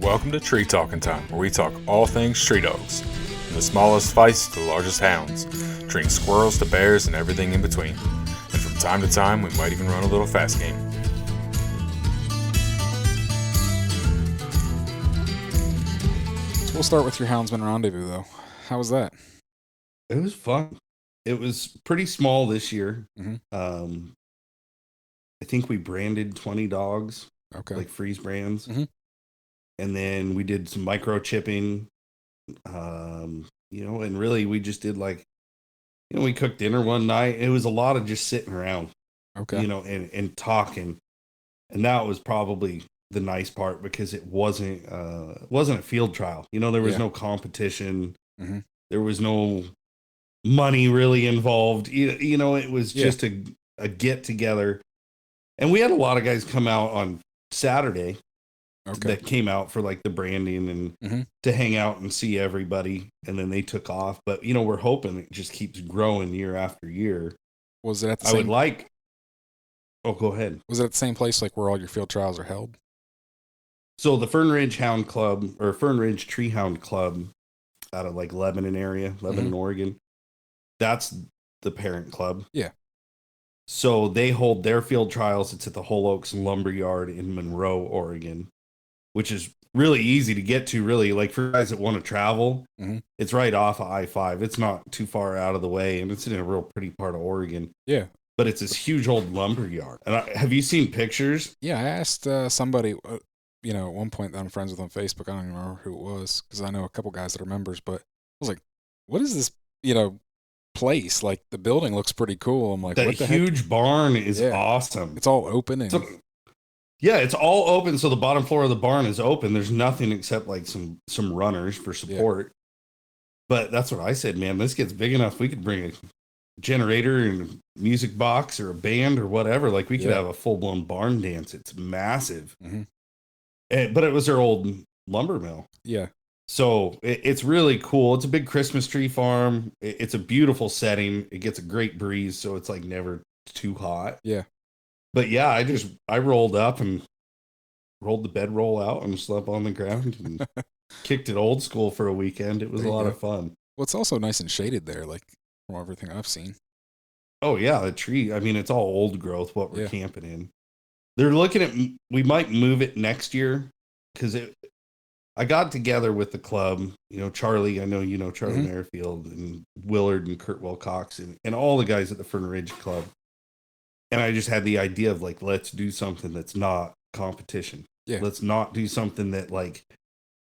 Welcome to Tree Talking Time, where we talk all things tree dogs, from the smallest fights to the largest hounds, treating squirrels to bears and everything in between. And from time to time, we might even run a little fast game. So we'll start with your Houndsman Rendezvous, though. How was that? It was fun. It was pretty small this year. Mm-hmm. I think we branded 20 dogs, Okay. freeze brands. Mm-hmm. And then we did some microchipping, and really we just did we cooked dinner one night. It was a lot of just sitting around, Okay. and talking. And that was probably the nice part because it wasn't a field trial. There was no competition. Mm-hmm. There was no money really involved. It was just a get together. And we had a lot of guys come out on Saturday that came out for the branding and to hang out and see everybody. And then they took off. But, we're hoping it just keeps growing year after year. Was it at the I same... Oh, go ahead. Was it at the same place where all your field trials are held? So the Fern Ridge Hound Club, or Fern Ridge Tree Hound Club out of Lebanon area, Lebanon, Oregon, that's the parent club. Yeah. So they hold their field trials. It's at the Whole Oaks Lumberyard in Monroe, Oregon, which is really easy to get to, really. For guys that want to travel, it's right off of I-5. It's not too far out of the way, and it's in a real pretty part of Oregon. Yeah. But it's this huge old lumberyard. And have you seen pictures? Yeah, I asked somebody, at one point that I'm friends with on Facebook. I don't even remember who it was because I know a couple guys that are members, but I was like, what is this, place? The building looks pretty cool. I'm like, that what the huge heck? Barn is awesome. It's all open. And... it's all open. So the bottom floor of the barn is open. There's nothing except some runners for support. Yeah. But that's what I said, man. This gets big enough. We could bring a generator and a music box or a band or whatever. We could have a full blown barn dance. It's massive. But it was their old lumber mill. Yeah. So it's really cool. It's a big Christmas tree farm. It's a beautiful setting. It gets a great breeze, so it's never too hot. Yeah. But yeah, I rolled up and rolled the bedroll out and slept on the ground and kicked it old school for a weekend. It was a lot of fun. Well, it's also nice and shaded there, from everything I've seen. Oh yeah, the tree. I mean, it's all old growth, what we're camping in. They're looking at, we might move it next year because I got together with the club, Charlie, I know Charlie Merrifield and Willard and Kurt Wilcox and all the guys at the Fern Ridge Club. And I just had the idea of let's do something that's not competition. Yeah. Let's not do something that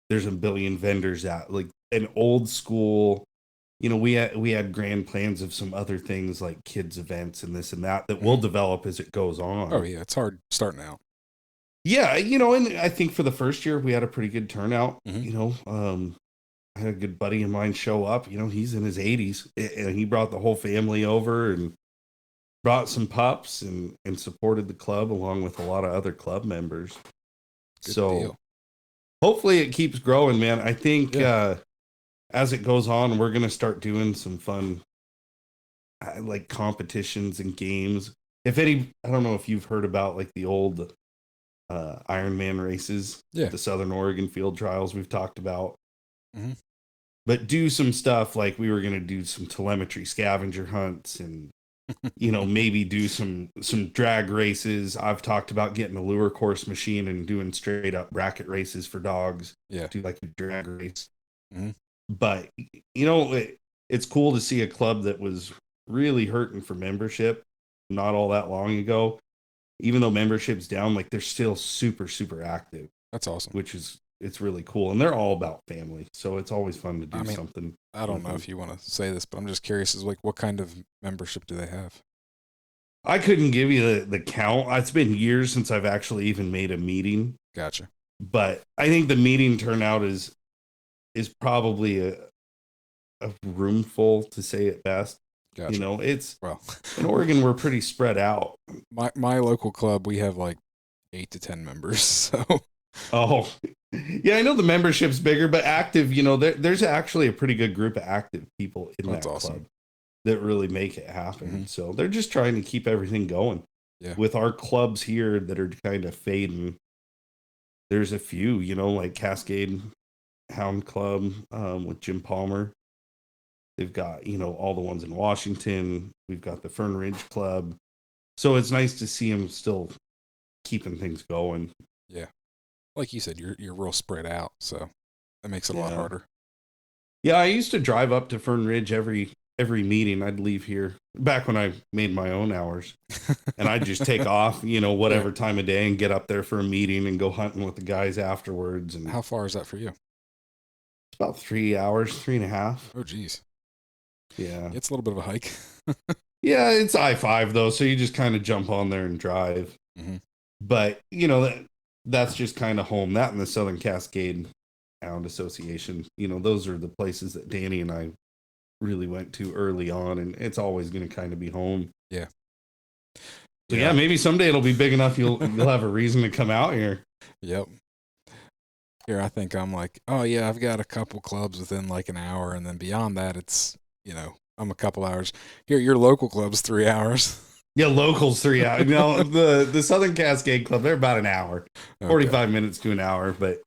there's a billion vendors at, an old school, we had grand plans of some other things like kids events and this and that we'll develop as it goes on. Oh yeah. It's hard starting out. Yeah, and I think for the first year we had a pretty good turnout. I had a good buddy of mine show up. He's in his 80s, and he brought the whole family over and brought some pups and supported the club along with a lot of other club members. Good deal. Hopefully it keeps growing, man. I think as it goes on, we're gonna start doing some fun competitions and games. I don't know if you've heard about the old Ironman races, the Southern Oregon field trials we've talked about. But do some stuff we were going to do some telemetry scavenger hunts and maybe do some drag races. I've talked about getting a lure course machine and doing straight up bracket races for dogs. Do a drag race. But it's cool to see a club that was really hurting for membership not all that long ago. Even though membership's down, they're still super, super active. That's awesome. It's really cool. And they're all about family. So it's always fun to do something. I don't know if you want to say this, but I'm just curious, what kind of membership do they have? I couldn't give you the count. It's been years since I've actually even made a meeting. Gotcha. But I think the meeting turnout is probably a room full, to say it best. Gotcha. It's in Oregon, we're pretty spread out. My local club, we have 8 to 10 members. So, yeah, I know the membership's bigger, but active. There's actually a pretty good group of active people in that club that really make it happen. So they're just trying to keep everything going. Yeah. With our clubs here that are kind of fading, there's a few, like Cascade Hound Club with Jim Palmer. They've got, all the ones in Washington. We've got the Fern Ridge Club. So it's nice to see them still keeping things going. Yeah. Like you said, you're real spread out, so that makes it a lot harder. Yeah, I used to drive up to Fern Ridge every meeting. I'd leave here back when I made my own hours, and I'd just take off, whatever time of day, and get up there for a meeting and go hunting with the guys afterwards. And how far is that for you? It's about 3 hours, 3.5. Oh, geez. Yeah, it's a little bit of a hike. Yeah, it's I-5 though, so you just kind of jump on there and drive. Mm-hmm. But that's just kind of home. That and the Southern Cascade Hound Association. Those are the places that Danny and I really went to early on, and it's always going to kind of be home. Yeah. So yeah, maybe someday it'll be big enough you'll have a reason to come out here. Yep. Here I think I'm like, oh yeah, I've got a couple clubs within like an hour, and then beyond that it's, I'm a couple hours. Here, your local club's 3 hours. Yeah, local's 3 hours. No, the Southern Cascade Club, they're about an hour. 45 minutes to an hour, but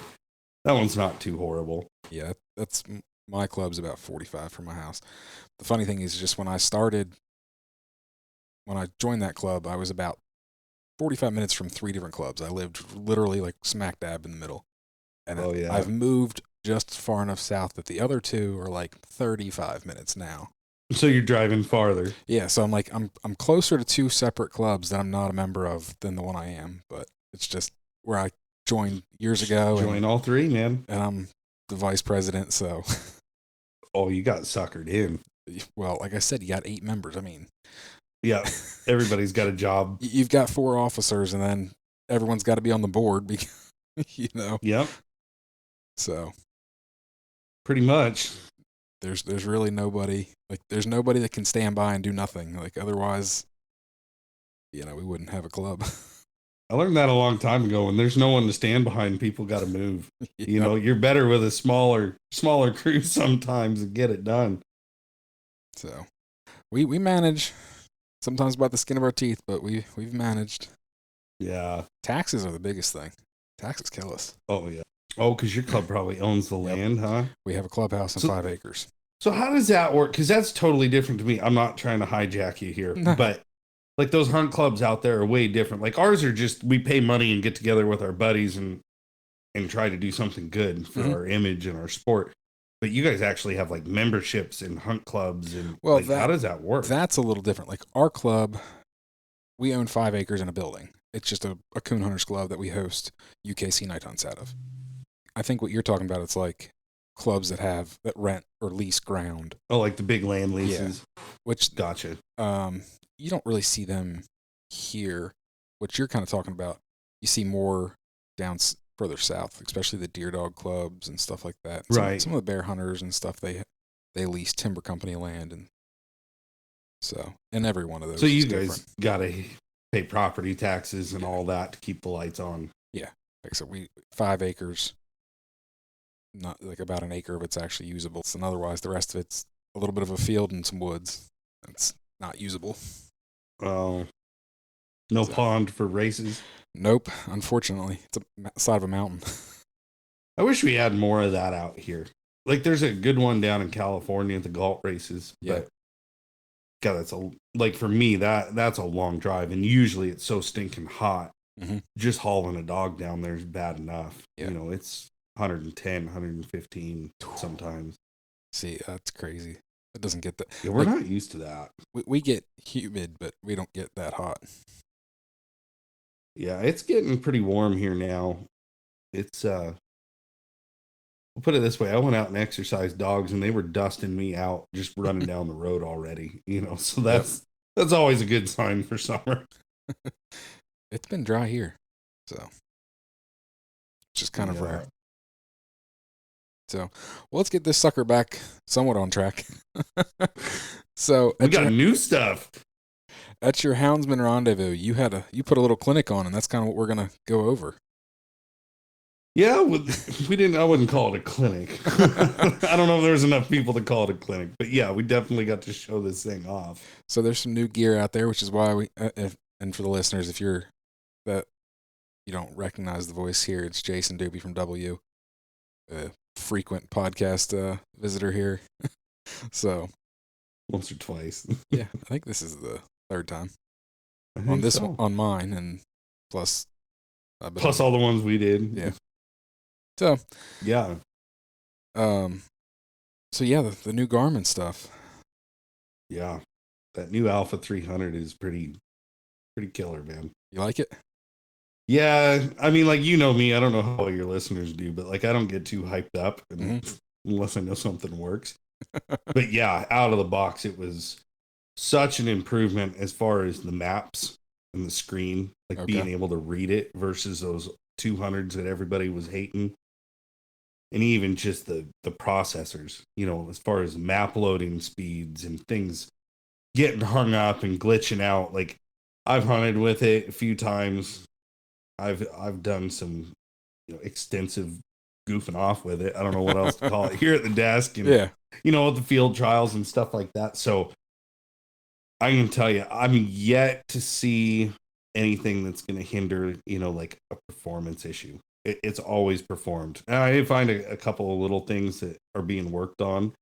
that one's not too horrible. Yeah, that's my club's about 45 from my house. The funny thing is just when I joined that club, I was about 45 minutes from 3 different clubs. I lived literally like smack dab in the middle. And I've moved just far enough south that the other two are like 35 minutes now. So you're driving farther. Yeah, so I'm like I'm closer to 2 separate clubs that I'm not a member of than the one I am, but it's just where I joined years ago. Join all 3, man. And I'm the vice president, so. Oh, you got suckered in. Well, like I said, you got 8 members. I mean. Yeah, everybody's got a job. You've got 4 officers, and then everyone's got to be on the board, because, Yep. So. Pretty much. There's really nobody, like, there's nobody that can stand by and do nothing. Like, otherwise, we wouldn't have a club. I learned that a long time ago. When there's no one to stand behind, people got to move. You're better with a smaller crew sometimes and get it done. So, we manage. Sometimes by the skin of our teeth, but we've managed. Yeah. Taxes are the biggest thing. Taxes kill us. Oh yeah. Oh, because your club probably owns the land, huh? We have a clubhouse and 5 acres. So how does that work? Because that's totally different to me. I'm not trying to hijack you here, but like those hunt clubs out there are way different. Like ours are just, we pay money and get together with our buddies and try to do something good for our image and our sport. But you guys actually have like memberships and hunt clubs and how does that work? That's a little different. Like our club, we own 5 acres in a building. It's just a coon hunters club that we host UKC night hunts out of. I think what you're talking about, it's like clubs that rent or lease ground. Oh, like the big land leases. Yeah. Which gotcha. You don't really see them here. What you're kind of talking about, you see more down further south, especially the deer dog clubs and stuff like that. Right. Some of the bear hunters and stuff, they lease timber company land, and so, and every one of those. So you guys got to pay property taxes and all that to keep the lights on. Yeah. Like so, 5 acres. Not like about an acre of it's actually usable. And otherwise, the rest of it's a little bit of a field and some woods. It's not usable. Oh, no pond for races? Nope, unfortunately. It's a side of a mountain. I wish we had more of that out here. Like there's a good one down in California at the Galt races. Yeah. But God, for me, that's a long drive. And usually it's so stinking hot. Mm-hmm. Just hauling a dog down there is bad enough. Yeah. It's 110, 115 sometimes. See, that's crazy. It doesn't get that. Yeah, we're not used to that. We get humid, but we don't get that hot. Yeah, it's getting pretty warm here now. It's we'll put it this way. I went out and exercised dogs and they were dusting me out just running down the road already. So that's always a good sign for summer. It's been dry here. So it's just kind of rare. So, let's get this sucker back somewhat on track. So we got new stuff. At your Houndsman Rendezvous, you put a little clinic on, and that's kind of what we're gonna go over. Yeah, I wouldn't call it a clinic. I don't know if there's enough people to call it a clinic, but yeah, we definitely got to show this thing off. So there's some new gear out there, which is why and for the listeners, if you're that you don't recognize the voice here, it's Jason Duby from W, a frequent podcast visitor here. So once or twice. Yeah, I think this is the third time on this one, on mine, and plus all the ones we did. Yeah. So yeah. So yeah, the new Garmin stuff. Yeah, that new Alpha 300 is pretty killer, man. You like it? Yeah, I mean, like, you know me, I don't know how your listeners do, but like, I don't get too hyped up unless I know something works. But yeah, out of the box, it was such an improvement as far as the maps and the screen, like being able to read it versus those 200s that everybody was hating. And even just the processors, you know, as far as map loading speeds and things getting hung up and glitching out. Like, I've hunted with it a few times. I've done some, you know, extensive goofing off with it. I don't know what else to call it here at the desk, and you know, with the field trials and stuff like that. So I can tell you, I'm yet to see anything that's going to hinder, you know, like a performance issue. It's always performed. And I did find a couple of little things that are being worked on,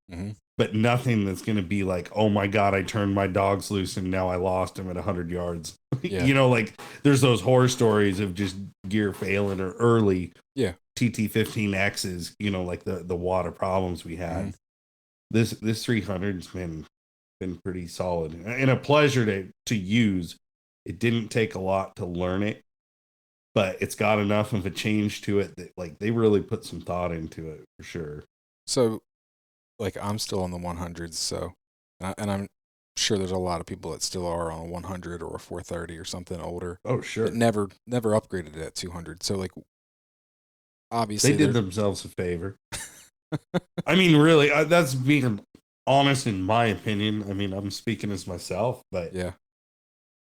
but nothing that's going to be like, oh my God, I turned my dogs loose and now I lost them at 100 yards. You know, like there's those horror stories of just gear failing or early TT15Xs, you know, like the water problems we had. This 300's been pretty solid and a pleasure to use. It didn't take a lot to learn it, but it's got enough of a change to it that like they really put some thought into it for sure. So like I'm still on the 100s, so and I'm sure there's a lot of people that still are on a 100 or a 430 or something older. Oh sure. That never upgraded at 200. So like obviously they did themselves a favor. I mean, really, that's being honest in my opinion. I mean, I'm speaking as myself, but yeah.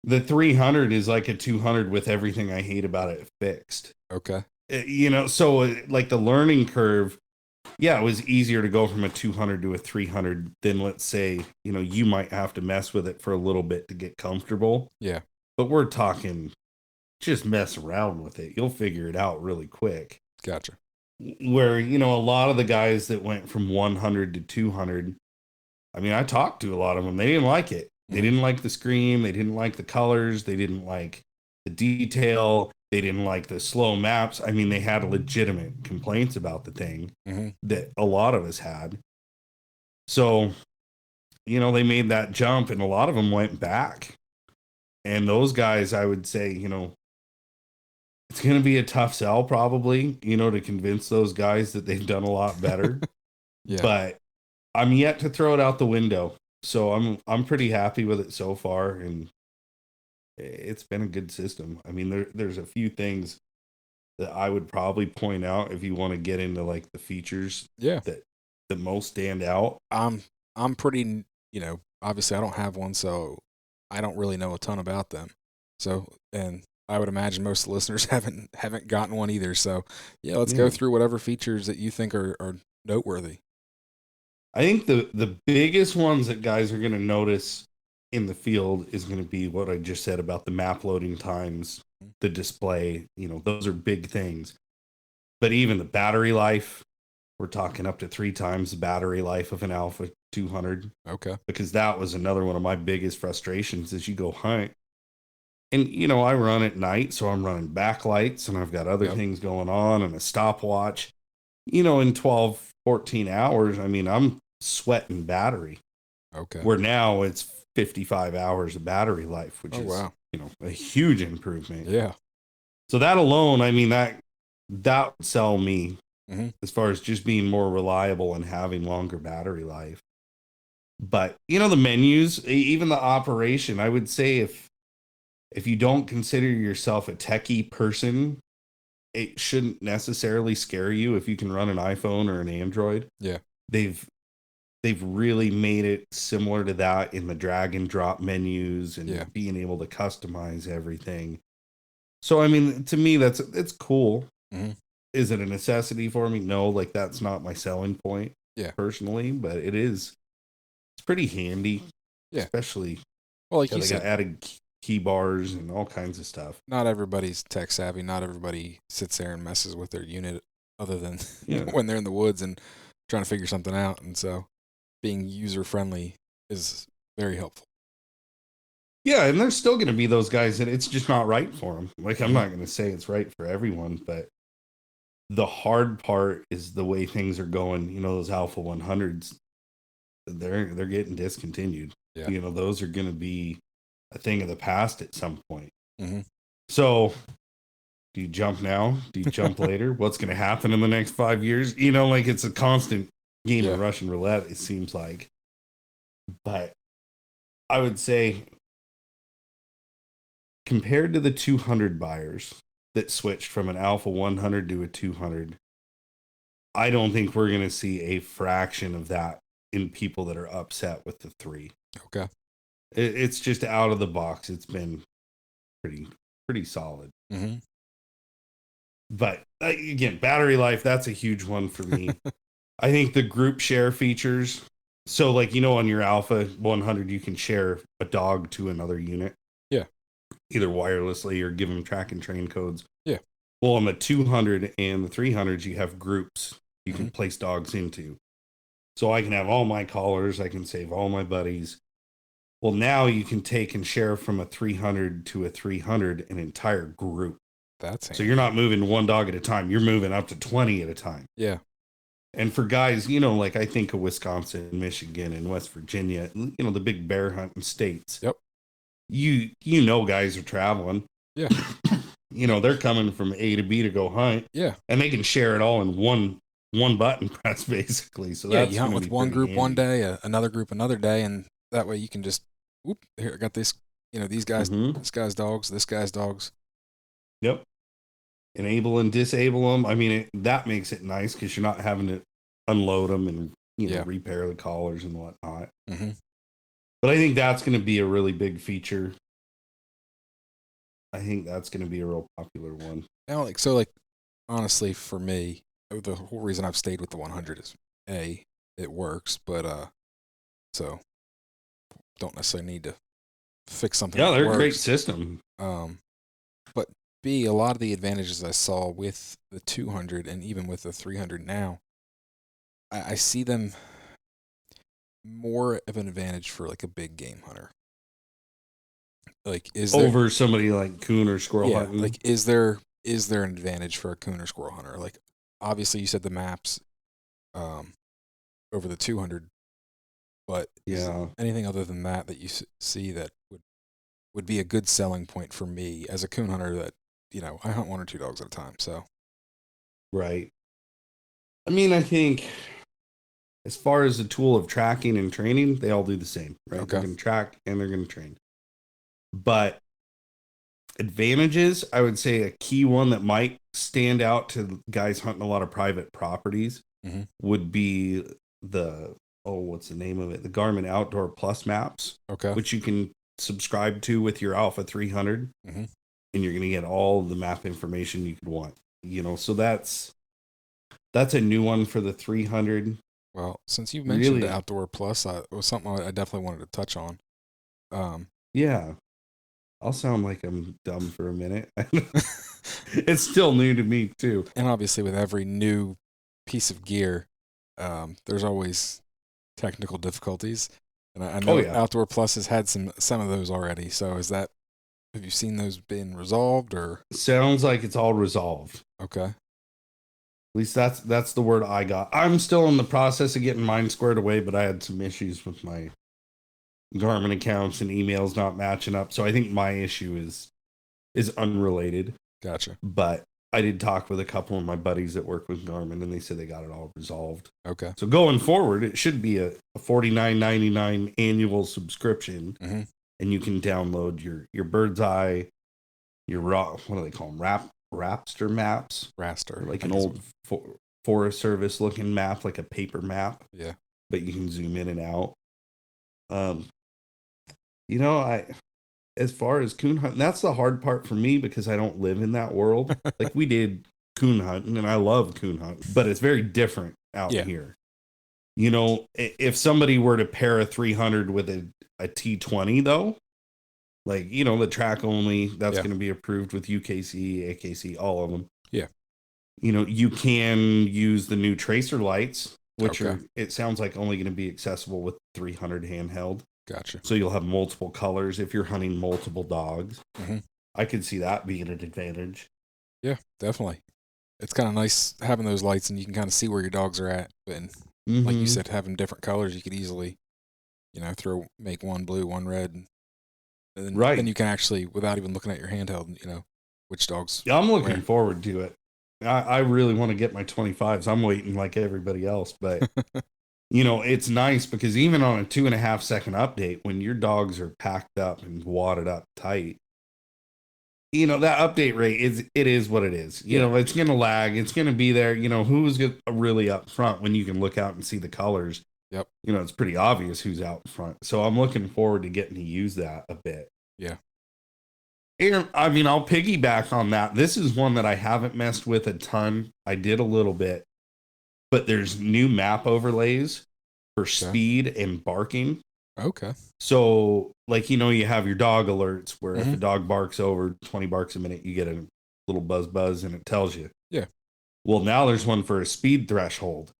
The 300 is like a 200 with everything I hate about it fixed. Okay. You know, so like the learning curve, yeah, it was easier to go from a 200 to a 300 than, let's say, you know, you might have to mess with it for a little bit to get comfortable. Yeah. But we're talking just mess around with it. You'll figure it out really quick. Gotcha. Where, you know, a lot of the guys that went from 100 to 200, I mean, I talked to a lot of them. They didn't like it. They didn't like the screen. They didn't like the colors. They didn't like the detail. They didn't like the slow maps. I mean, they had legitimate complaints about the thing that a lot of us had. So, you know, they made that jump and a lot of them went back. And those guys, I would say, you know, it's going to be a tough sell probably, you know, to convince those guys that they've done a lot better. But I'm yet to throw it out the window. So I'm pretty happy with it so far, and it's been a good system. I mean, there's a few things that I would probably point out if you want to get into like the features that the most stand out. I'm pretty, you know, obviously I don't have one, so I don't really know a ton about them. So, and I would imagine most of the listeners haven't gotten one either. So yeah, let's go through whatever features that you think are noteworthy. I think the biggest ones that guys are going to notice in the field is going to be what I just said about the map loading times, the display, you know, those are big things. But even the battery life, we're talking up to 3 times the battery life of an Alpha 200. Okay. Because that was another one of my biggest frustrations as you go hunt. And, you know, I run at night, so I'm running backlights and I've got other things going on and a stopwatch. You know, in 12, 14 hours, I mean, I'm sweating battery. Okay. Where now it's 55 hours of battery life, which is, you know, a huge improvement. Yeah. So that alone, I mean, that would sell me as far as just being more reliable and having longer battery life. But, you know, the menus, even the operation, I would say if you don't consider yourself a techie person, it shouldn't necessarily scare you if you can run an iPhone or an Android. Yeah. They've really made it similar to that in the drag and drop menus and being able to customize everything. So, I mean, to me, it's cool. Is it a necessity for me? No, like that's not my selling point personally, but it's pretty handy. Yeah. Especially, well, like you said, added key bars and all kinds of stuff. Not everybody's tech savvy. Not everybody sits there and messes with their unit other than when they're in the woods and trying to figure something out. And so being user friendly is very helpful. Yeah, and there's still going to be those guys that it's just not right for them. Like, I'm not going to say it's right for everyone, but the hard part is the way things are going. You know, those Alpha 100s, they're getting discontinued. Yeah. You know, those are going to be a thing of the past at some point. Mm-hmm. So, do you jump now? Do you jump later? What's going to happen in the next 5 years? You know, like, it's a constant game of Russian roulette, it seems like. But I would say, compared to the 200 buyers that switched from an Alpha 100 to a 200, I don't think we're going to see a fraction of that in people that are upset with the 3. Okay. It's just out of the box. It's been pretty solid. Mm-hmm. But again, battery life, that's a huge one for me. I think the group share features. So, like, you know, on your Alpha 100, you can share a dog to another unit. Yeah. Either wirelessly or give them track and train codes. Yeah. Well, on the 200 and the 300s, you have groups you can place dogs into. So I can have all my callers. I can save all my buddies. Well, now you can take and share from a 300 to a 300 an entire group. That's so you're not moving one dog at a time. You're moving up to 20 at a time. Yeah. And for guys, you know, like I think of Wisconsin, Michigan, and West Virginia, you know, the big bear hunting states. Yep. You know, guys are traveling. Yeah. You know, they're coming from A to B to go hunt. Yeah. And they can share it all in one button press, basically. So that's you hunt with one group one day, another group another day, and that way you can just, here, I got this, you know, these guys, this guy's dogs, this guy's dogs. Yep. Enable and disable them. I mean, that makes it nice because you're not having to unload them and, you know, repair the collars and whatnot. Mm-hmm. But I think that's going to be a really big feature. I think that's going to be a real popular one. Now, honestly, for me, the whole reason I've stayed with the 100 is it works, but so don't necessarily need to fix something. Yeah, they're a great system. But B, a lot of the advantages I saw with the 200 and even with the 300 now, I see them more of an advantage for like a big game hunter. Like, is there, over somebody like coon or squirrel hunting? Like, is there an advantage for a coon or squirrel hunter? Like, obviously, you said the maps over the 200, but anything other than that you see that would be a good selling point for me as a coon hunter that, you know, I hunt 1 or 2 dogs at a time, so. Right. I mean, I think as far as the tool of tracking and training, they all do the same, right? Okay. They're going to track and they're going to train. But advantages, I would say a key one that might stand out to guys hunting a lot of private properties would be what's the name of it? The Garmin Outdoor Plus maps. Okay. Which you can subscribe to with your Alpha 300. And you're going to get all the map information you could want. You know, so that's a new one for the 300. Well, since you mentioned the Outdoor Plus, it was something I definitely wanted to touch on. Yeah. I'll sound like I'm dumb for a minute. It's still new to me, too. And obviously, with every new piece of gear, there's always technical difficulties. And I know Outdoor Plus has had some of those already. So have you seen those been resolved or? Sounds like it's all resolved. Okay. At least that's the word I got. I'm still in the process of getting mine squared away, but I had some issues with my Garmin accounts and emails not matching up. So I think my issue is unrelated. Gotcha. But I did talk with a couple of my buddies that work with Garmin, and they said they got it all resolved. Okay. So going forward, it should be a $49.99 annual subscription, and you can download your bird's eye, your what do they call them? Rapster maps. Raster. Like an old Forest Service looking map, like a paper map. Yeah. But you can zoom in and out. You know, as far as coon hunting, that's the hard part for me because I don't live in that world. Like we did coon hunting and I love coon hunting, but it's very different out here. You know, if somebody were to pair a 300 with a T20 though, Like, you know, the track only, that's going to be approved with UKC, AKC, all of them. Yeah. You know, you can use the new tracer lights, which are, it sounds like, only going to be accessible with 300 handheld. Gotcha. So you'll have multiple colors if you're hunting multiple dogs. Mm-hmm. I could see that being an advantage. Yeah, definitely. It's kind of nice having those lights, and you can kind of see where your dogs are at. And like you said, having different colors, you could easily, you know, make one blue, one red, and then you can actually, without even looking at your handheld, you know, which dogs. Yeah, I'm looking forward to it. I really want to get my 25s. I'm waiting like everybody else, but you know, it's nice because even on a 2.5 second update, when your dogs are packed up and wadded up tight, you know, that update rate is what it is. You know, it's going to lag. It's going to be there. You know, who's really up front when you can look out and see the colors. Yep. You know, it's pretty obvious who's out front. So I'm looking forward to getting to use that a bit. Yeah. And I mean, I'll piggyback on that. This is one that I haven't messed with a ton. I did a little bit, but there's new map overlays for speed and barking. Okay. So, like, you know, you have your dog alerts where if a dog barks over 20 barks a minute, you get a little buzz and it tells you. Yeah. Well, now there's one for a speed threshold.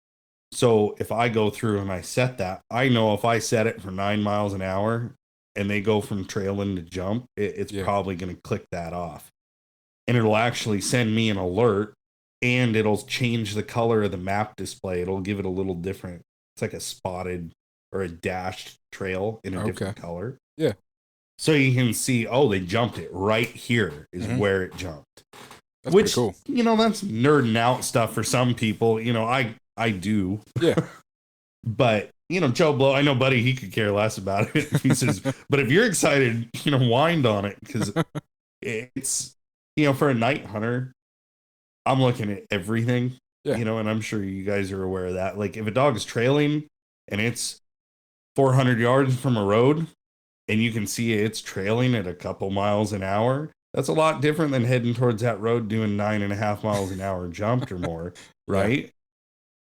So if I go through and I set that, I know if I set it for 9 miles an hour and they go from trailing to jump, it's probably going to click that off. And it'll actually send me an alert, and it'll change the color of the map display. It'll give it a little different. It's like a spotted or a dashed trail in a different color. Yeah. So you can see, oh, they jumped it right here is where it jumped. That's pretty cool. You know, that's nerding out stuff for some people. You know, I do. Yeah. But, you know, Joe Blow, I know Buddy, he could care less about it. He says, but if you're excited, you know, wind on it, because it's, you know, for a night hunter, I'm looking at everything, you know, and I'm sure you guys are aware of that. Like, if a dog is trailing and it's 400 yards from a road and you can see it's trailing at a couple miles an hour, that's a lot different than heading towards that road doing 9.5 miles an hour jumped or more. Right. Yeah.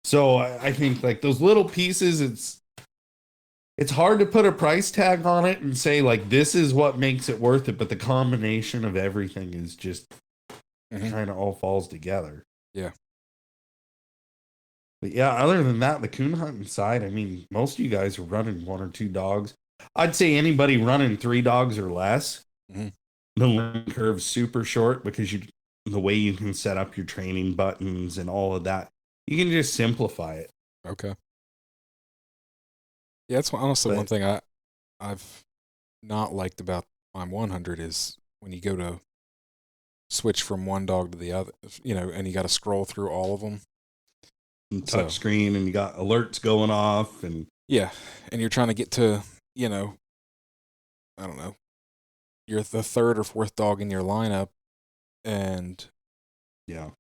So I think like those little pieces, it's hard to put a price tag on it and say like, this is what makes it worth it. But the combination of everything is just kind of all falls together. Yeah. But yeah, other than that, the coon hunting side, I mean, most of you guys are running 1 or 2 dogs. I'd say anybody running 3 dogs or less, the learning curve's super short because the way you can set up your training buttons and all of that, you can just simplify it. Okay. Yeah, that's honestly one thing I've not liked about my 100 is when you go to switch from one dog to the other, you know, and you got to scroll through all of them. And touch screen, and you got alerts going off, and and you're trying to get to, you know, I don't know, you're the 3rd or 4th dog in your lineup, and you know,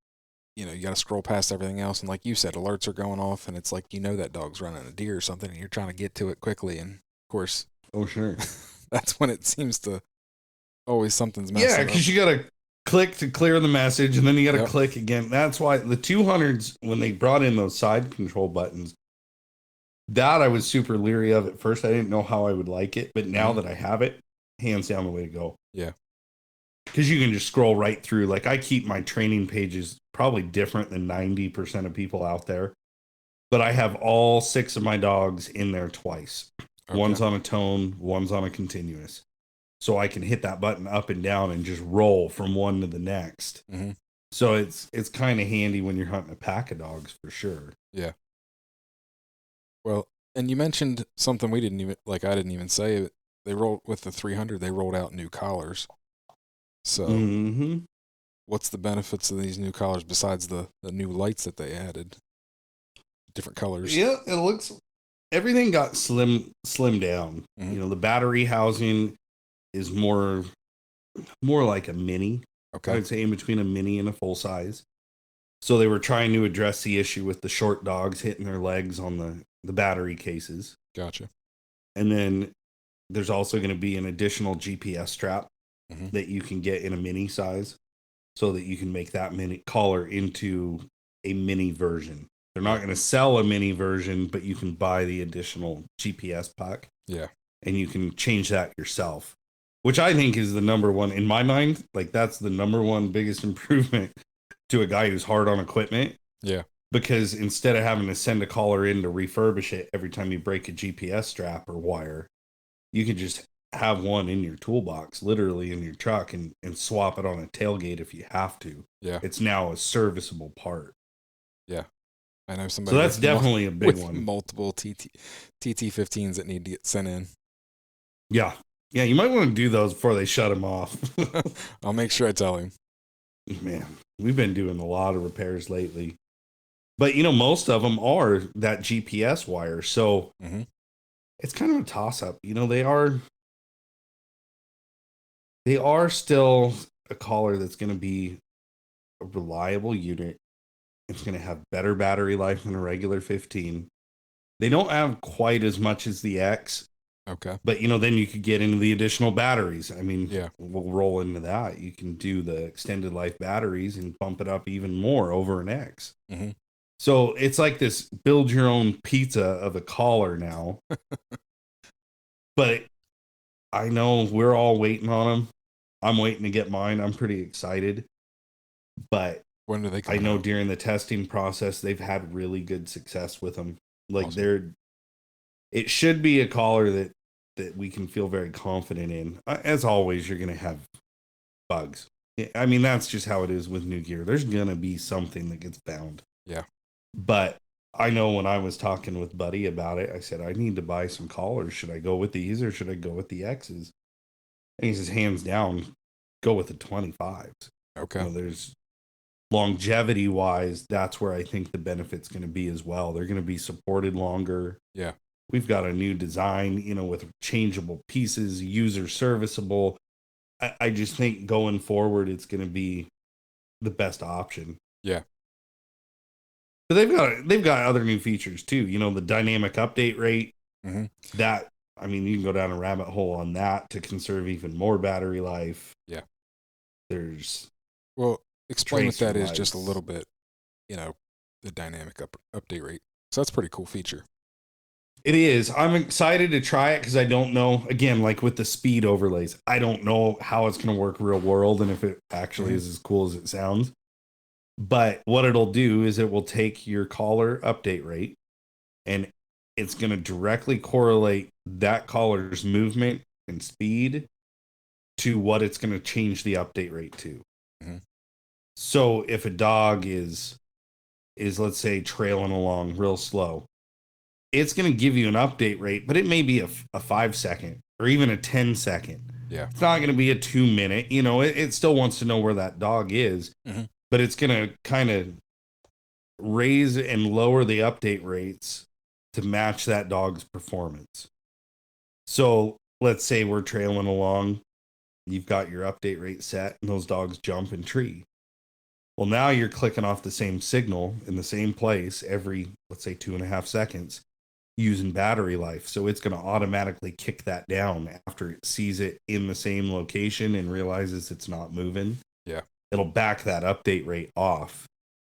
you got to scroll past everything else, and like you said, alerts are going off, and it's like, you know, that dog's running a deer or something, and you're trying to get to it quickly, and of course, sure, that's when it seems to always something's messing up. Yeah, because you got to click to clear the message, and then you got to click again. That's why the 200s, when they brought in those side control buttons, that I was super leery of at first. I didn't know how I would like it, but now that I have it, hands down the way to go. Yeah. Because you can just scroll right through. Like, I keep my training pages probably different than 90% of people out there, but I have all 6 of my dogs in there twice. Okay. One's on a tone, one's on a continuous. So I can hit that button up and down and just roll from one to the next. So it's kind of handy when you're hunting a pack of dogs for sure. Yeah. Well, and you mentioned something we didn't even, like I didn't even say. They rolled with the 300. They rolled out new collars. So what's the benefits of these new collars besides the new lights that they added? Different colors. Yeah, it looks, everything got slimmed down. You know, the battery housing is more like a mini. Okay. I'd say in between a mini and a full size. So they were trying to address the issue with the short dogs hitting their legs on the battery cases. Gotcha. And then there's also going to be an additional GPS strap that you can get in a mini size so that you can make that mini collar into a mini version. They're not going to sell a mini version, but you can buy the additional GPS pack. Yeah. And you can change that yourself. which I think is the number one in my mind. Like that's the number one biggest improvement to a guy who's hard on equipment. Yeah. Because instead of having to send a collar in to refurbish it every time you break a GPS strap or wire, you can just have one in your toolbox, literally in your truck, and swap it on a tailgate if you have to. Yeah. It's now a serviceable part. Yeah. I know somebody. So that's definitely a big one. Multiple TT15s that need to get sent in. Yeah. Yeah, you might want to do those before they shut them off. I'll make sure I tell him. Man, we've been doing a lot of repairs lately. But, most of them are that GPS wire. So it's kind of a toss-up. They are still a collar that's going to be a reliable unit. It's going to have better battery life than a regular 15. They don't have quite as much as the X. Okay. But, then you could get into the additional batteries. I mean, yeah, we'll roll into that. You can do the extended life batteries and bump it up even more over an X. Mm-hmm. So it's like this build your own pizza of a collar now. But I know we're all waiting on them. I'm waiting to get mine. I'm pretty excited. But when do they come I know out? During the testing process, they've had really good success with them. Like awesome. It should be a collar that we can feel very confident in. As always, you're going to have bugs. I mean, that's just how it is with new gear. There's going to be something that gets found. Yeah. But I know when I was talking with Buddy about it, I said, I need to buy some collars. Should I go with these or should I go with the X's? And he says, hands down, go with the 25s. Okay. There's longevity wise, that's where I think the benefit's going to be as well. They're going to be supported longer. Yeah. We've got a new design, with changeable pieces, user serviceable. I just think going forward, it's going to be the best option. Yeah. But they've got other new features too. The dynamic update rate. Mm-hmm. That, I mean, you can go down a rabbit hole on that to conserve even more battery life. Yeah. Explain what that is just a little bit. The dynamic update rate. So that's a pretty cool feature. It is. I'm excited to try it because I don't know, again, like with the speed overlays, I don't know how it's going to work real world and if it actually is as cool as it sounds. But what it'll do is it will take your collar update rate and it's going to directly correlate that collar's movement and speed to what it's going to change the update rate to. Mm-hmm. So if a dog is let's say trailing along real slow, it's going to give you an update rate, but it may be a 5 second or even a 10 second. Yeah. It's not going to be a 2 minute. It still wants to know where that dog is, but it's going to kind of raise and lower the update rates to match that dog's performance. So let's say we're trailing along. You've got your update rate set and those dogs jump and tree. Well, now you're clicking off the same signal in the same place every, let's say, 2.5 seconds using battery life. So it's going to automatically kick that down after it sees it in the same location and realizes it's not moving. Yeah. It'll back that update rate off.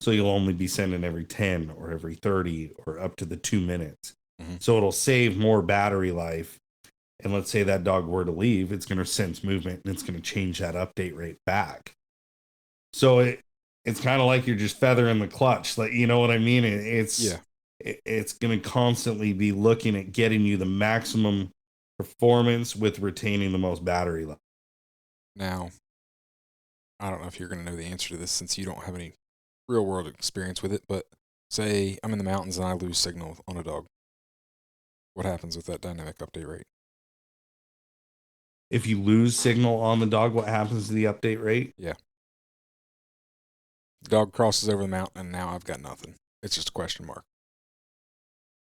So you'll only be sending every 10 or every 30 or up to the 2 minutes. Mm-hmm. So it'll save more battery life. And let's say that dog were to leave, it's going to sense movement and it's going to change that update rate back. So it's kind of like you're just feathering the clutch. Like, you know what I mean? It's going to constantly be looking at getting you the maximum performance with retaining the most battery life. Now, I don't know if you're going to know the answer to this since you don't have any real world experience with it, but say I'm in the mountains and I lose signal on a dog. What happens with that dynamic update rate? If you lose signal on the dog, what happens to the update rate? Yeah. The dog crosses over the mountain and now I've got nothing. It's just a question mark.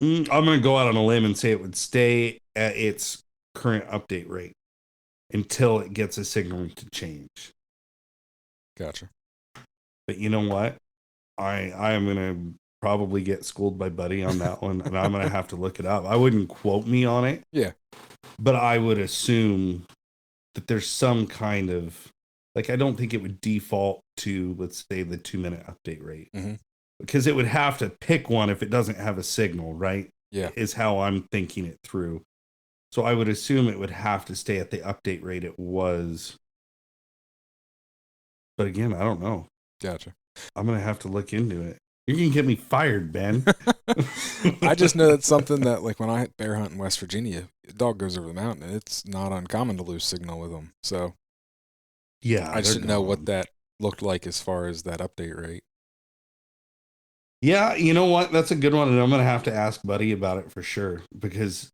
I'm going to go out on a limb and say it would stay at its current update rate until it gets a signal to change. Gotcha. But you know what? I am going to probably get schooled by Buddy on that one, and I'm going to have to look it up. I wouldn't quote me on it. Yeah. But I would assume that there's some kind of, like, I don't think it would default to, let's say, the 2-minute update rate. Mm-hmm. Because it would have to pick one if it doesn't have a signal, right? Yeah. Is how I'm thinking it through. So I would assume it would have to stay at the update rate it was. But again, I don't know. Gotcha. I'm going to have to look into it. You're going to get me fired, Ben. I just know that's something that, like, when I bear hunt in West Virginia, a dog goes over the mountain, and it's not uncommon to lose signal with them. So, yeah, I just didn't know what that looked like as far as that update rate. Yeah, you know what? That's a good one, and I'm going to have to ask Buddy about it for sure, because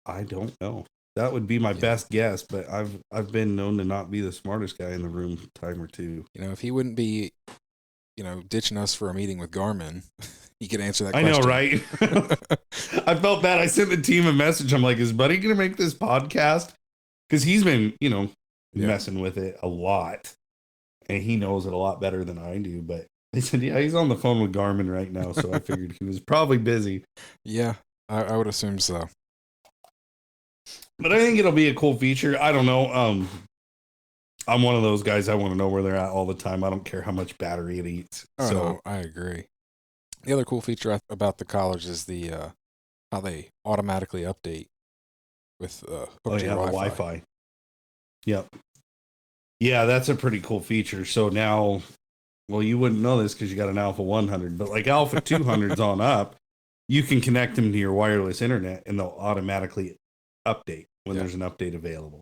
I don't know. That would be my best guess, but I've been known to not be the smartest guy in the room a time or two. You know, if he wouldn't be, ditching us for a meeting with Garmin, he could answer that I question. know, right? I felt bad. I sent the team a message. I'm like, is Buddy going to make this podcast? Because he's been, messing with it a lot, and he knows it a lot better than I do. But they said, yeah, he's on the phone with Garmin right now, so I figured he was probably busy. Yeah, I would assume so. But I think it'll be a cool feature. I don't know. I'm one of those guys. I want to know where they're at all the time. I don't care how much battery it eats. Oh, no, I agree. The other cool feature about the collars is the how they automatically update with hooked to your Wi-Fi. Yep. Yeah, that's a pretty cool feature. So now, well, you wouldn't know this because you got an Alpha 100, but like Alpha 200s on up, you can connect them to your wireless internet and they'll automatically update when there's an update available.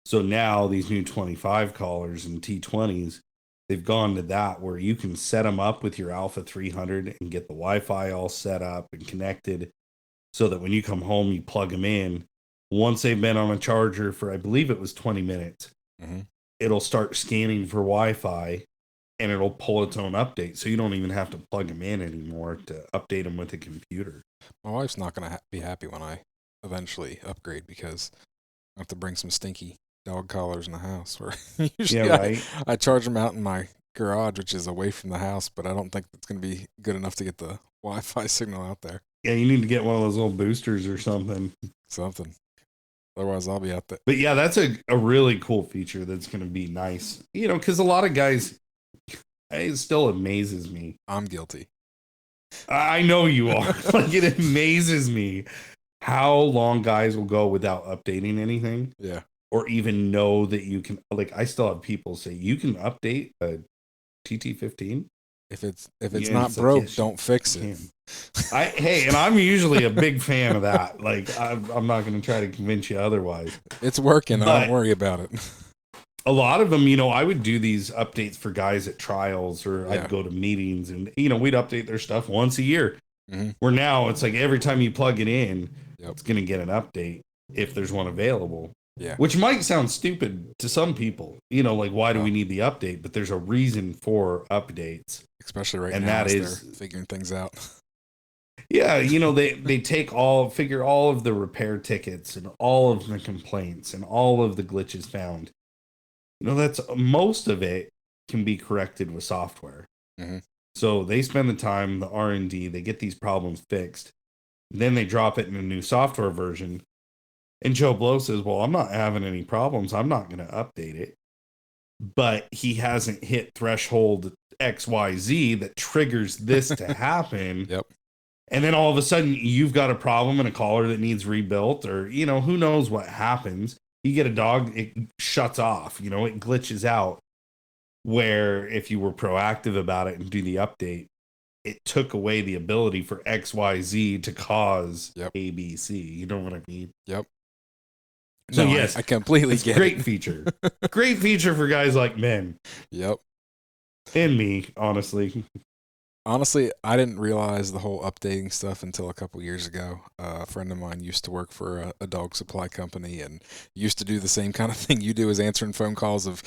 So now these new 25 collars and T20s, they've gone to that where you can set them up with your Alpha 300 and get the Wi-Fi all set up and connected so that when you come home, you plug them in. Once they've been on a charger for, I believe it was 20 minutes, it'll start scanning for Wi-Fi and it'll pull its own update. So you don't even have to plug them in anymore to update them with the computer. My wife's not going to be happy when I eventually upgrade because I have to bring some stinky dog collars in the house. Where usually I charge them out in my garage, which is away from the house, but I don't think it's going to be good enough to get the Wi-Fi signal out there. Yeah, you need to get one of those little boosters or something. Otherwise, I'll be out there. But yeah, that's a really cool feature that's going to be nice. Because a lot of guys, it still amazes me. I'm guilty. I know you are. Like, it amazes me how long guys will go without updating anything. Yeah. Or even know that you can, like, I still have people say, you can update a TT15. If it's not broke, don't fix it. And I'm usually a big fan of that. Like, I'm not going to try to convince you otherwise. It's working. Don't worry about it. A lot of them, I would do these updates for guys at trials, or I'd go to meetings, and we'd update their stuff once a year. Where now it's like every time you plug it in, it's going to get an update if there's one available. Yeah. Which might sound stupid to some people, like, why do we need the update? But there's a reason for updates. Especially right now, as they're figuring things out. Yeah, they figure all of the repair tickets and all of the complaints and all of the glitches found. That's most of it can be corrected with software. So they spend the time, the R&D, they get these problems fixed. Then they drop it in a new software version. And Joe Blow says, well, I'm not having any problems. I'm not going to update it. But he hasn't hit threshold XYZ that triggers this to happen. Yep. And then all of a sudden you've got a problem in a collar that needs rebuilt, or, who knows what happens. You get a dog, it shuts off, it glitches out. Where if you were proactive about it and do the update, it took away the ability for XYZ to cause ABC. You know what I mean? Yep. So no, yes, I completely get great it. feature. Great feature for guys like men. Yep. And me, honestly. Honestly, I didn't realize the whole updating stuff until a couple years ago. A friend of mine used to work for a dog supply company and used to do the same kind of thing you do, as answering phone calls of,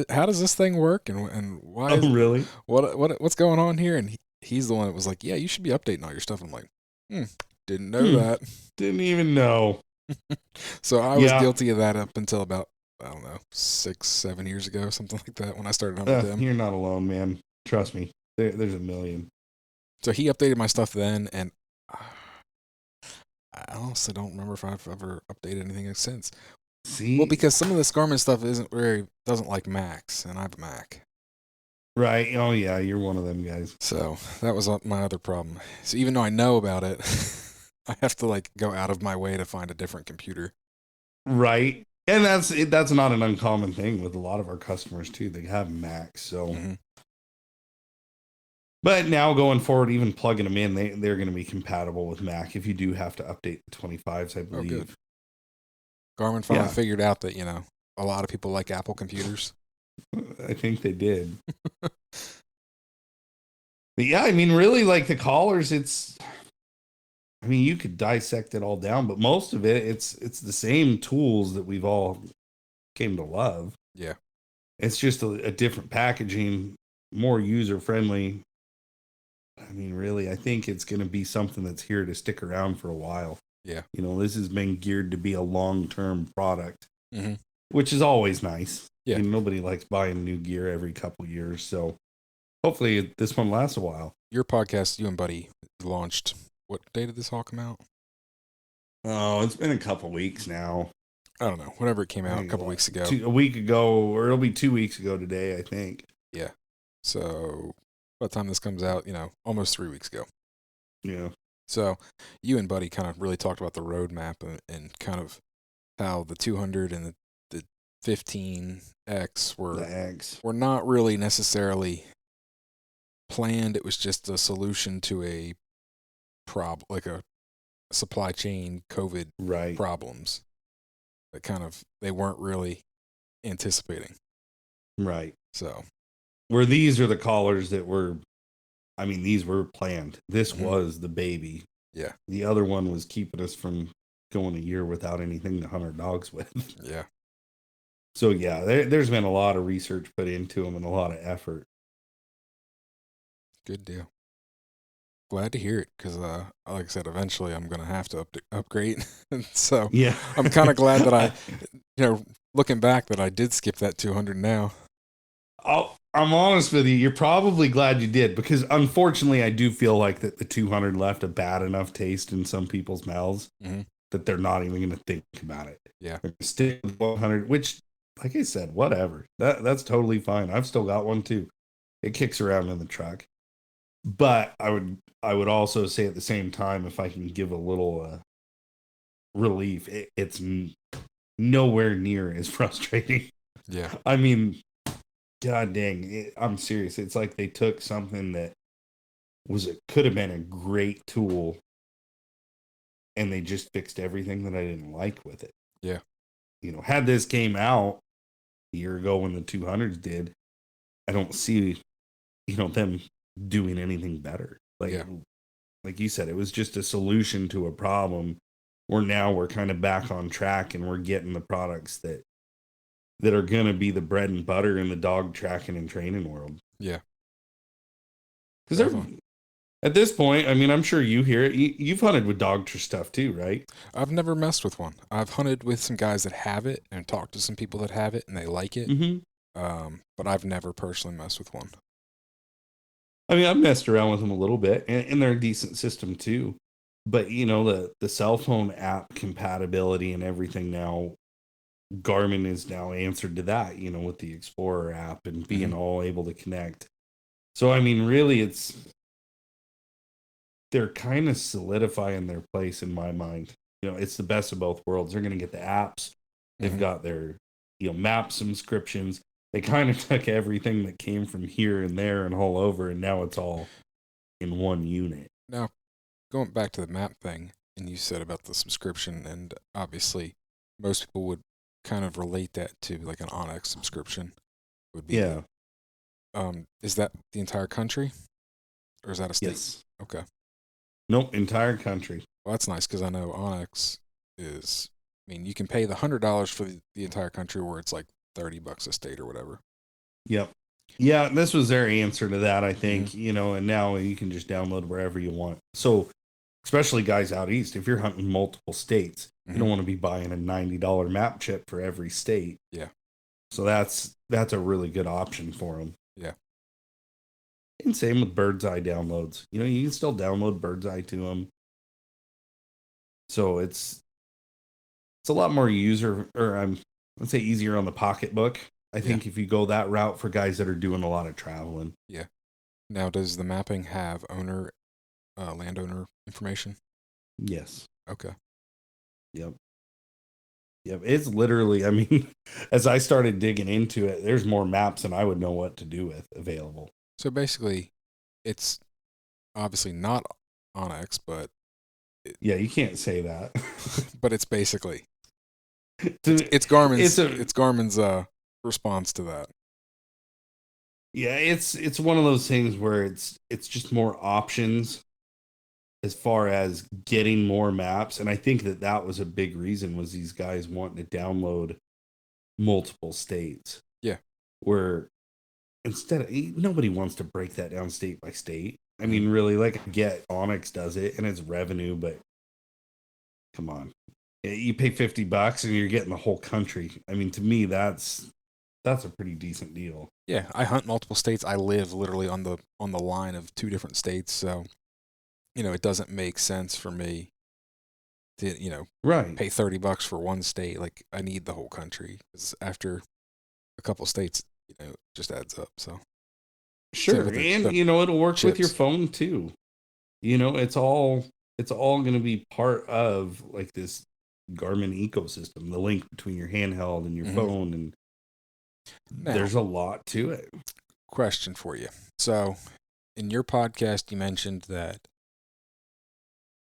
how does this thing work and why? Oh, really? What's going on here? And he's the one that was like, yeah, you should be updating all your stuff. I'm like, didn't know that. Didn't even know. So I was guilty of that up until about, I don't know, 6-7 years ago, something like that, when I started hunting with him. You're not alone, man. Trust me. There's a million. So he updated my stuff then, and I honestly don't remember if I've ever updated anything since. See? Well, because some of this Garmin stuff doesn't like Macs, and I have a Mac. Right. Oh, yeah. You're one of them guys. So that was my other problem. So even though I know about it, I have to like go out of my way to find a different computer. Right. And that's not an uncommon thing with a lot of our customers too. They have Macs, so. Mm-hmm. But now going forward, even plugging them in, they're going to be compatible with Mac if you do have to update the 25s, I believe. Oh, good. Garmin finally figured out that, a lot of people like Apple computers. I think they did. But yeah, I mean, really, like the collars, you could dissect it all down, but most of it's the same tools that we've all came to love. Yeah. It's just a different packaging, more user-friendly. I mean, really, I think it's going to be something that's here to stick around for a while. Yeah. This has been geared to be a long-term product, mm-hmm. which is always nice. Yeah. Nobody likes buying new gear every couple years, so hopefully this one lasts a while. Your podcast, you and Buddy, launched. What day did this all come out? Oh, it's been a couple weeks now. I don't know. Whenever it came out, a couple weeks ago. A week ago, or it'll be 2 weeks ago today, I think. Yeah. So by the time this comes out, almost 3 weeks ago. Yeah. So you and Buddy kind of really talked about the roadmap and kind of how the 200 and the 15X were not really necessarily planned. It was just a solution to a like a supply chain COVID problems that kind of they weren't really anticipating. Right. So where these are the collars that these were planned. This was the baby. Yeah. The other one was keeping us from going a year without anything to hunt our dogs with. Yeah. So yeah, there's been a lot of research put into them and a lot of effort. Good deal. Glad to hear it because, like I said, eventually I'm going to have to upgrade. So yeah, I'm kind of glad that I, looking back, that I did skip that 200 now. I'm honest with you. You're probably glad you did because, unfortunately, I do feel like that the 200 left a bad enough taste in some people's mouths that they're not even going to think about it. Yeah, they're stick with 100, which, like I said, whatever. That's totally fine. I've still got one too. It kicks around in the truck. But I would also say at the same time, if I can give a little relief, it's nowhere near as frustrating. Yeah. I mean, God dang, I'm serious. It's like they took something that could have been a great tool and they just fixed everything that I didn't like with it. Yeah. Had this came out a year ago when the 200s did, I don't see, them doing anything better. Like you said, it was just a solution to a problem where now we're kind of back on track and we're getting the products that are going to be the bread and butter in the dog tracking and training world. Yeah. Because at this point, I'm sure you hear it. You've hunted with dog stuff too, right? I've never messed with one. I've hunted with some guys that have it and talked to some people that have it and they like it. Mm-hmm. But I've never personally messed with one. I've messed around with them a little bit, and they're a decent system too. But the cell phone app compatibility and everything now, Garmin is now answered to that. With the Explorer app and being all able to connect. So really, they're kind of solidifying their place in my mind. It's the best of both worlds. They're going to get the apps. They've got their map subscriptions. They kind of took everything that came from here and there and all over, and now it's all in one unit. Now, going back to the map thing, and you said about the subscription, and obviously most people would kind of relate that to like an Onyx subscription. Would be is that the entire country, or is that a state? Yes. Okay. Nope, entire country. Well, that's nice because I know Onyx is. You can pay the $100 for the entire country, where it's like $30 a state or whatever. Yep. Yeah, this was their answer to that, I think. And now you can just download wherever you want. So, especially guys out east, if you're hunting multiple states, you don't want to be buying a $90 map chip for every state. Yeah. So that's a really good option for them. Yeah. And same with Bird's Eye downloads. You can still download Bird's Eye to them. So it's a lot more let's say easier on the pocketbook. I think if you go that route for guys that are doing a lot of traveling. Yeah. Now, does the mapping have landowner information? Yes. Okay. Yep. It's literally, I mean, as I started digging into it, there's more maps than I would know what to do with available. So basically, it's obviously not Onyx, but yeah, you can't say that. But it's basically it's Garmin's it's Garmin's response to that. Yeah, it's one of those things where it's just more options as far as getting more maps, and I think that was a big reason, was these guys wanting to download multiple states. Yeah. Where instead of, nobody wants to break that down state by state. I mean, really, like, I get Onyx does it and it's revenue, but come on. You pay $50 and you're getting the whole country. I mean, to me, that's a pretty decent deal. Yeah, I hunt multiple states. I live literally on the line of 2 different states, so it doesn't make sense for me to pay $30 for one state. Like, I need the whole country, because after a couple states, it just adds up. So sure, and it'll work with your phone too. It's all going to be part of, like, this Garmin ecosystem, the link between your handheld and your phone, and now, there's a lot to it. Question for you. So, in your podcast, you mentioned that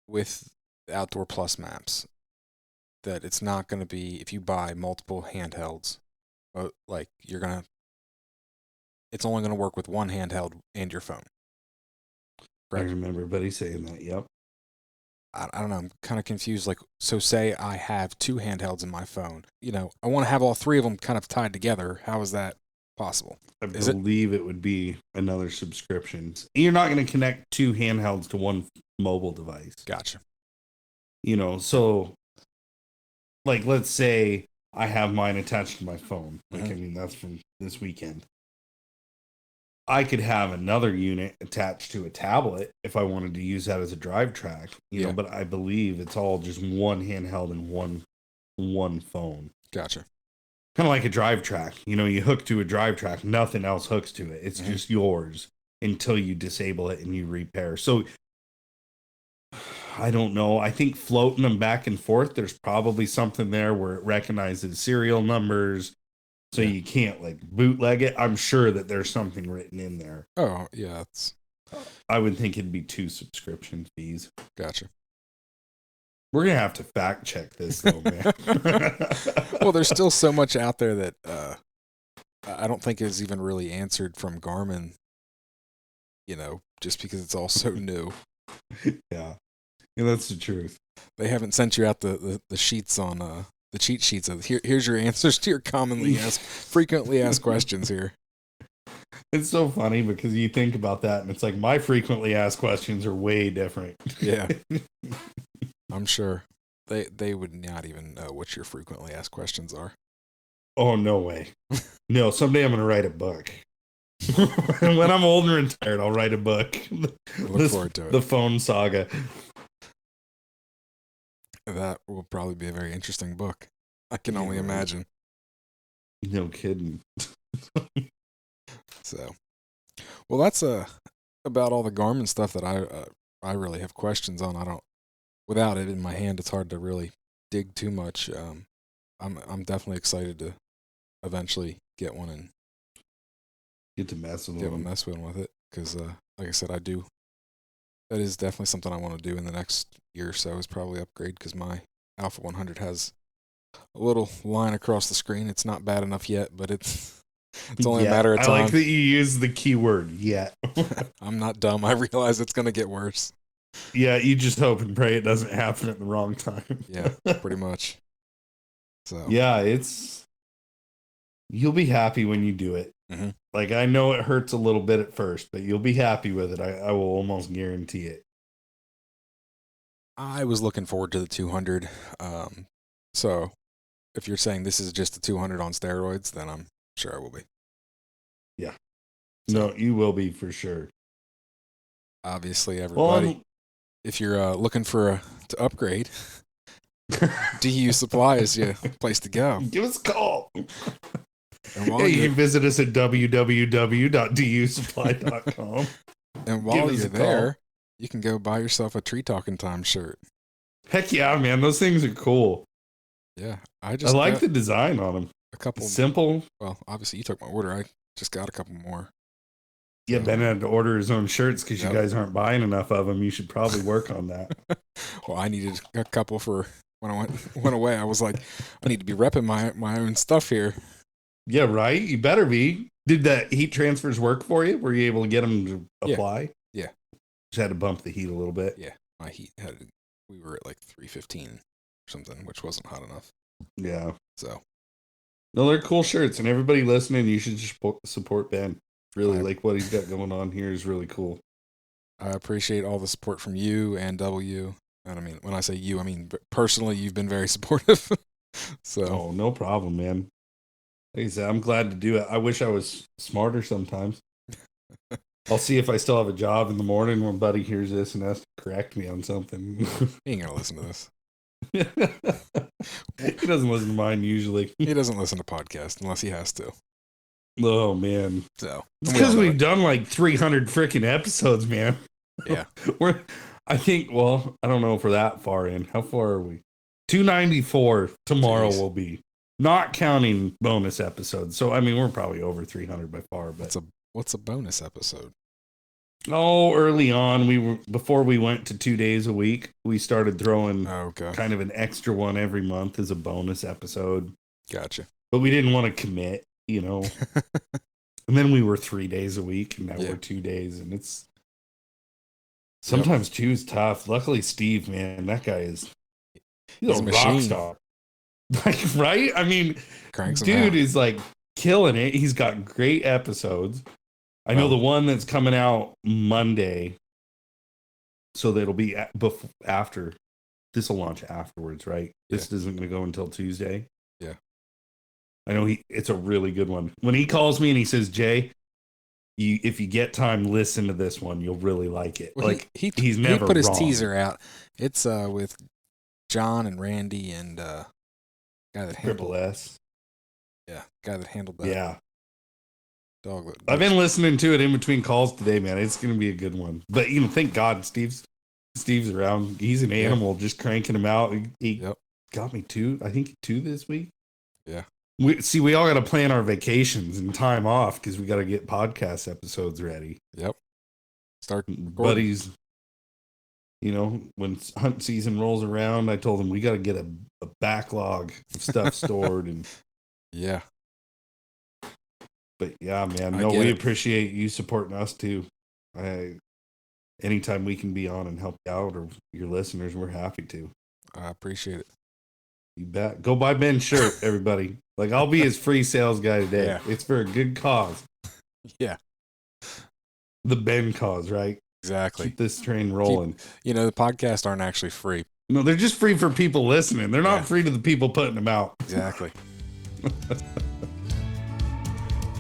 with Outdoor Plus maps, that it's not going to be, if you buy multiple handhelds, like, it's only going to work with one handheld and your phone. Correct? I remember Buddy saying that. Yep. I don't know. I'm kind of confused. Like, so say I have 2 handhelds in my phone. I want to have all 3 of them kind of tied together. How is that possible? I believe it would be another subscription. You're not going to connect 2 handhelds to one mobile device. Gotcha. So, like, let's say I have mine attached to my phone. Like, I mean, that's from this weekend. I could have another unit attached to a tablet if I wanted to use that as a drive track, but I believe it's all just one handheld and one phone. Gotcha. Kind of like a drive track. You hook to a drive track, nothing else hooks to it. It's just yours until you disable it and you repair. So I don't know. I think floating them back and forth, there's probably something there where it recognizes serial numbers. So you can't, like, bootleg it. I'm sure that there's something written in there. Oh, yeah. I would think it'd be 2 subscription fees. Gotcha. We're going to have to fact check this, though, man. Well, there's still so much out there that I don't think is even really answered from Garmin, just because it's all so new. Yeah, that's the truth. They haven't sent you out the sheets on... the cheat sheets of here's your answers to your frequently asked questions here. It's so funny because you think about that and it's like, my frequently asked questions are way different. Yeah. I'm sure they would not even know what your frequently asked questions are. Oh, no way. No, someday I'm going to write a book. When I'm old and retired, I'll write a book. Look forward to it. The phone saga. That will probably be a very interesting book. I can only imagine. No kidding. So, well, that's about all the Garmin stuff that I really have questions on. Without it in my hand, it's hard to really dig too much. I'm definitely excited to eventually get one and get to mess with it, because like I said, I do. That is definitely something I want to do in the next year or so, is probably upgrade, because my Alpha 100 has a little line across the screen. It's not bad enough yet, but it's only a matter of time. I like that you use the keyword yet. I'm not dumb. I realize it's going to get worse. Yeah, you just hope and pray it doesn't happen at the wrong time. Yeah, pretty much. So yeah, you'll be happy when you do it. Mm-hmm. Like, I know it hurts a little bit at first, but you'll be happy with it. I will almost guarantee it. I was looking forward to the 200. So if you're saying this is just a 200 on steroids, then I'm sure I will be. Yeah. No, you will be for sure. Obviously, everybody, if you're looking to upgrade, DU Supply is your place to go. Give us a call. And you can visit us at www.dusupply.com. And while you're there, you can go buy yourself a Tree Talking Time shirt. Heck yeah, man. Those things are cool. Yeah. I like the design on them. A couple. It's simple. Well, obviously you took my order. I just got a couple more. Yeah, Ben had to order his own shirts because you guys aren't buying enough of them. You should probably work on that. Well, I needed a couple for when I went away. I was like, I need to be repping my own stuff here. Yeah, right? You better be. Did the heat transfers work for you? Were you able to get them to apply? Yeah. Just had to bump the heat a little bit. Yeah. My heat we were at like 315 or something, which wasn't hot enough. Yeah. So. No, they're cool shirts, and everybody listening, you should just support Ben. Really, like what he's got going on here is really cool. I appreciate all the support from you and W. And I mean, when I say you, I mean personally, you've been very supportive. So. Oh, no problem, man. Like I said, I'm glad to do it. I wish I was smarter sometimes. I'll see if I still have a job in the morning when Buddy hears this and has to correct me on something. He ain't gonna listen to this. He doesn't listen to mine usually. He doesn't listen to podcasts unless he has to. Oh, man. So it's because we've done like 300 freaking episodes, man. Yeah. I think, well, I don't know if we're that far in. How far are we? 294 tomorrow will be. Not counting bonus episodes. So, I mean, we're probably over 300 by far. But what's a bonus episode? Oh, early on, before we went to 2 days a week, we started throwing kind of an extra one every month as a bonus episode. Gotcha. But we didn't want to commit, you know. And then we were 3 days a week, and now we're 2 days, and it's sometimes 2 is tough. Luckily, Steve, man, that guy he's a rock star. Like, right? I mean, dude is like killing it. He's got great episodes. I know the one that's coming out Monday, so that'll be after. This will launch afterwards, right? This isn't going to go until Tuesday. Yeah. I know it's a really good one. When he calls me and he says, Jay, if you get time, listen to this one. You'll really like it. Well, like he's never he put his wrong. teaser out. It's with John and Randy and guy that handled Triple S. Yeah, guy that handled that. Yeah. Dog. I've been listening to it in between calls today, man. It's going to be a good one. But thank God Steve's around. He's an animal, just cranking them out. He got me 2. I think 2 this week. Yeah. We all got to plan our vacations and time off because we got to get podcast episodes ready. Yep. Start buddies. When hunt season rolls around, I told him we got to get a backlog of stuff stored and. Yeah. But yeah, man, we appreciate you supporting us too. Anytime we can be on and help you out or your listeners, we're happy to. I appreciate it. You bet. Go buy Ben's shirt, everybody. Like, I'll be his free sales guy today. Yeah. It's for a good cause. Yeah. The Ben cause, right? Exactly. Keep this train rolling. The podcasts aren't actually free. No, they're just free for people listening. They're not free to the people putting them out. Exactly.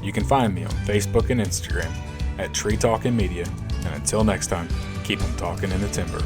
You can find me on Facebook and Instagram at Tree Talking Media. And until next time, keep them talking in the timber.